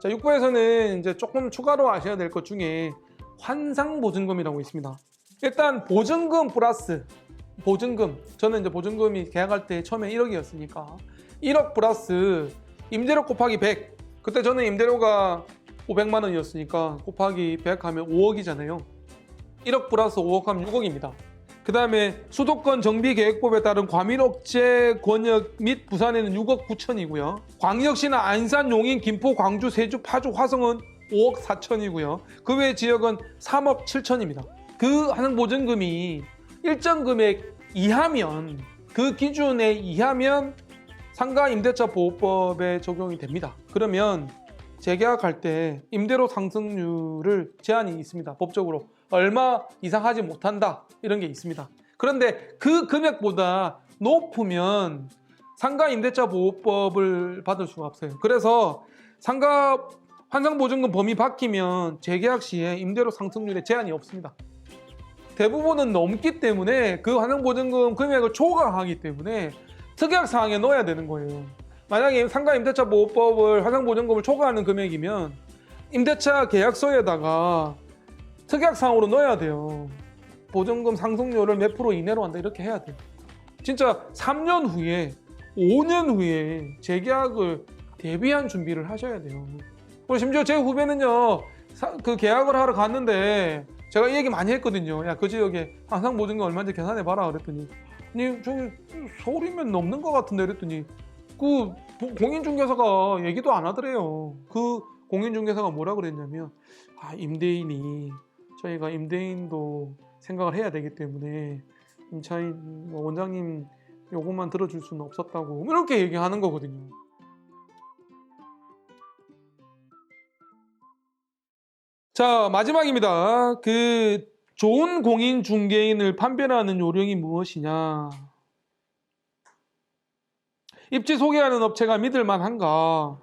자, 6부에서는 이제 조금 추가로 아셔야 될 것 중에 환상보증금이라고 있습니다. 일단 보증금 플러스 보증금, 저는 이제 보증금이 계약할 때 처음에 1억이었으니까 1억 플러스 임대료 곱하기 100, 그때 저는 임대료가 500만 원이었으니까 곱하기 100 하면 5억이잖아요. 1억 플러스 5억 하면 6억입니다. 그 다음에 수도권 정비계획법에 따른 과밀억제 권역 및 부산에는 6억 9천이고요. 광역시나 안산, 용인, 김포, 광주, 세주, 파주, 화성은 5억 4천이고요. 그 외 지역은 3억 7천입니다. 그 환상보증금이 일정 금액 이하면, 그 기준에 이하면 상가 임대차 보호법에 적용이 됩니다. 그러면 재계약할 때 임대료 상승률을 제한이 있습니다. 법적으로 얼마 이상 하지 못한다, 이런 게 있습니다. 그런데 그 금액보다 높으면 상가 임대차 보호법을 받을 수가 없어요. 그래서 상가 환상보증금 범위 바뀌면 재계약 시에 임대료 상승률에 제한이 없습니다. 대부분은 넘기 때문에 그 환상보증금 금액을 초과하기 때문에 특약 사항에 넣어야 되는 거예요. 만약에 상가 임대차 보호법을 환상보증금을 초과하는 금액이면 임대차 계약서에다가 특약 사항으로 넣어야 돼요. 보증금 상승률을 몇 프로 이내로 한다, 이렇게 해야 돼요. 진짜 3년 후에 5년 후에 재계약을 대비한 준비를 하셔야 돼요. 그리고 심지어 제 후배는요, 그 계약을 하러 갔는데 제가 이 얘기 많이 했거든요. 야, 그 지역에 환상보증금 얼마인지 계산해봐라 그랬더니, 아니 저기 서울이면 넘는 것 같은데 그랬더니 그 공인중개사가 얘기도 안 하더래요. 그 공인중개사가 뭐라 그랬냐면, 임대인이, 저희가 임대인도 생각을 해야 되기 때문에 임차인 원장님 요것만 들어줄 수는 없었다고, 이렇게 얘기하는 거거든요. 자, 마지막입니다. 그 좋은 공인중개인을 판별하는 요령이 무엇이냐? 입지 소개하는 업체가 믿을만한가?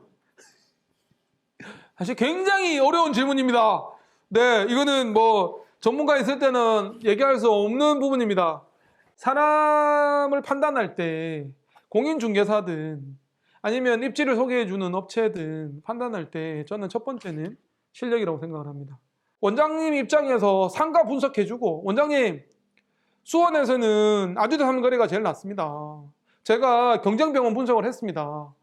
사실 굉장히 어려운 질문입니다. 네, 이거는 뭐 전문가 있을 때는 얘기할 수 없는 부분입니다. 사람을 판단할 때 공인중개사든 아니면 입지를 소개해주는 업체든 판단할 때 저는 첫 번째는 실력이라고 생각을 합니다. 원장님 입장에서 상가 분석해주고, 원장님 수원에서는 아주대 삼거리가 제일 낫습니다. 제가 경쟁병원 분석을 했습니다.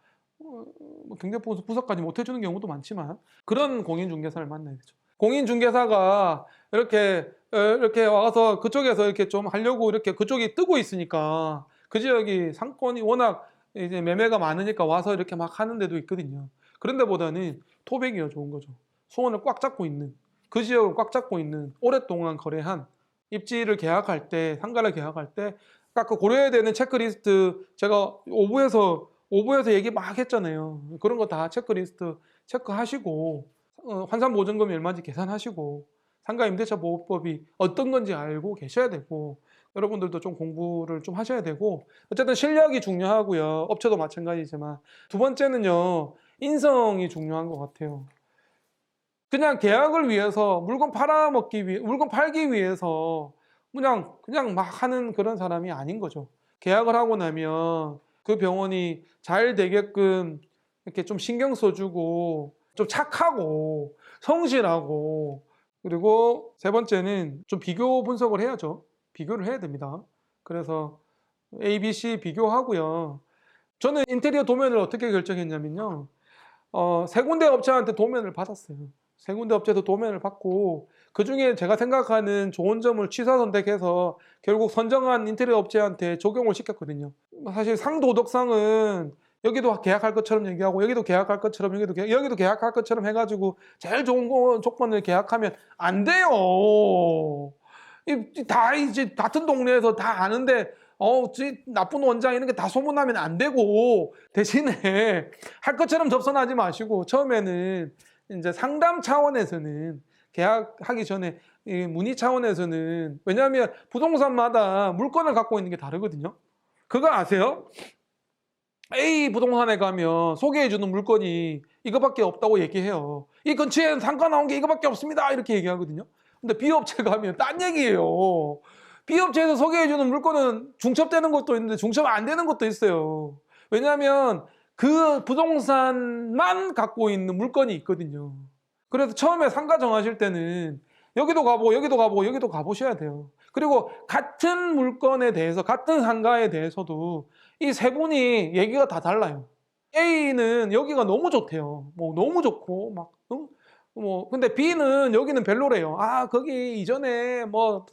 경쟁병원 분석까지 못 해주는 경우도 많지만 그런 공인중개사를 만나야 되죠. 공인중개사가 이렇게 와서 그쪽에서 이렇게 좀 하려고 이렇게 그쪽이 뜨고 있으니까, 그 지역이 상권이 워낙 이제 매매가 많으니까 와서 이렇게 막 하는 데도 있거든요. 그런 데보다는 토백이가 좋은 거죠. 수원을 꽉 잡고 있는, 그 지역을 꽉 잡고 있는, 오랫동안 거래한, 입지를 계약할 때, 상가를 계약할 때 딱 그 고려해야 되는 체크리스트, 제가 5부에서 얘기 막 했잖아요. 그런 거 다 체크리스트 체크하시고, 환산보증금이 얼마인지 계산하시고, 상가 임대차 보호법이 어떤 건지 알고 계셔야 되고, 여러분들도 좀 공부를 좀 하셔야 되고, 어쨌든 실력이 중요하고요. 업체도 마찬가지지만, 두 번째는요, 인성이 중요한 것 같아요. 그냥 계약을 위해서 물건 팔기 위해서 그냥 막 하는 그런 사람이 아닌 거죠. 계약을 하고 나면 그 병원이 잘 되게끔 이렇게 좀 신경 써주고, 좀 착하고 성실하고, 그리고 세 번째는 좀 비교 분석을 해야죠. 비교를 해야 됩니다. 그래서 A, B, C 비교하고요. 저는 인테리어 도면을 어떻게 결정했냐면요, 세 군데 업체한테 도면을 받았어요. 세 군데 업체에서 도면을 받고, 그 중에 제가 생각하는 좋은 점을 취사 선택해서 결국 선정한 인테리어 업체한테 적용을 시켰거든요. 사실 상도덕상은 여기도 계약할 것처럼 얘기하고, 여기도 계약할 것처럼, 여기도 계약할 것처럼 해가지고 제일 좋은 조건을 계약하면 안 돼요. 다 이제 같은 동네에서 다 아는데 나쁜 원장 이런 게 다 소문나면 안 되고, 대신에 할 것처럼 접선하지 마시고, 처음에는 이제 상담 차원에서는, 계약하기 전에 문의 차원에서는, 왜냐하면 부동산마다 물건을 갖고 있는 게 다르거든요. 그거 아세요? A 부동산에 가면 소개해주는 물건이 이거밖에 없다고 얘기해요. 이 근처에 상가 나온 게 이거밖에 없습니다, 이렇게 얘기하거든요. 근데 B업체가 하면 딴 얘기예요. B업체에서 소개해주는 물건은 중첩되는 것도 있는데 중첩 안 되는 것도 있어요. 왜냐하면 그 부동산만 갖고 있는 물건이 있거든요. 그래서 처음에 상가 정하실 때는 여기도 가보고 여기도 가보고 여기도 가보셔야 돼요. 그리고 같은 물건에 대해서 같은 상가에 대해서도 이 세 분이 얘기가 다 달라요. A는 여기가 너무 좋대요. 뭐 너무 좋고 막 근데 B는 여기는 별로래요. 아 거기 이전에 뭐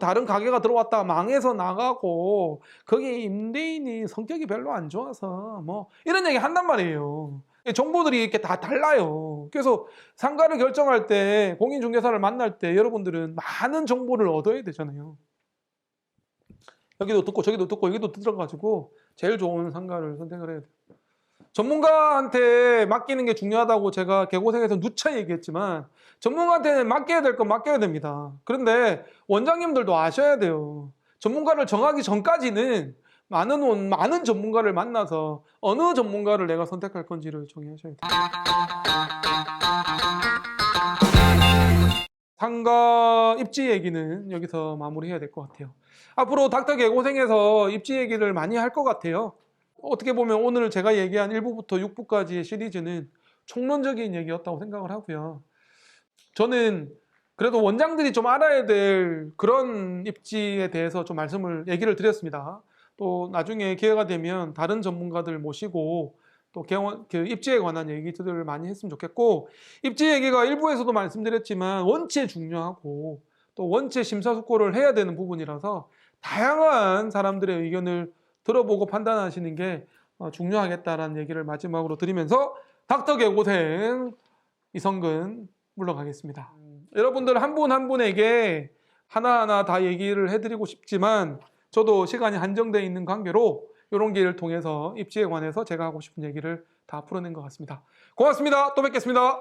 다른 가게가 들어왔다 망해서 나가고 거기 임대인이 성격이 별로 안 좋아서 뭐 이런 얘기 한단 말이에요. 정보들이 이렇게 다 달라요. 그래서 상가를 결정할 때 공인중개사를 만날 때 여러분들은 많은 정보를 얻어야 되잖아요. 여기도 듣고 저기도 듣고 여기도 들어가지고 제일 좋은 상가를 선택을 해야 돼요. 전문가한테 맡기는 게 중요하다고 제가 개고생에서 누차 얘기했지만 전문가한테는 맡겨야 될 건 맡겨야 됩니다. 그런데 원장님들도 아셔야 돼요. 전문가를 정하기 전까지는 많은 전문가를 만나서 어느 전문가를 내가 선택할 건지를 정의하셔야 돼요. 상가 입지 얘기는 여기서 마무리해야 될 것 같아요. 앞으로 닥터 개고생에서 입지 얘기를 많이 할 것 같아요. 어떻게 보면 오늘 제가 얘기한 1부부터 6부까지의 시리즈는 총론적인 얘기였다고 생각을 하고요. 저는 그래도 원장들이 좀 알아야 될 그런 입지에 대해서 좀 얘기를 드렸습니다. 또 나중에 기회가 되면 다른 전문가들 모시고 또 그 입지에 관한 얘기들을 많이 했으면 좋겠고, 입지 얘기가 1부에서도 말씀드렸지만 원체 중요하고 또 원체 심사숙고를 해야 되는 부분이라서 다양한 사람들의 의견을 들어보고 판단하시는 게 중요하겠다라는 얘기를 마지막으로 드리면서 닥터 개고생 이성근 물러가겠습니다. 여러분들 한 분 한 분에게 하나하나 다 얘기를 해드리고 싶지만 저도 시간이 한정되어 있는 관계로 이런 기회를 통해서 입지에 관해서 제가 하고 싶은 얘기를 다 풀어낸 것 같습니다. 고맙습니다. 또 뵙겠습니다.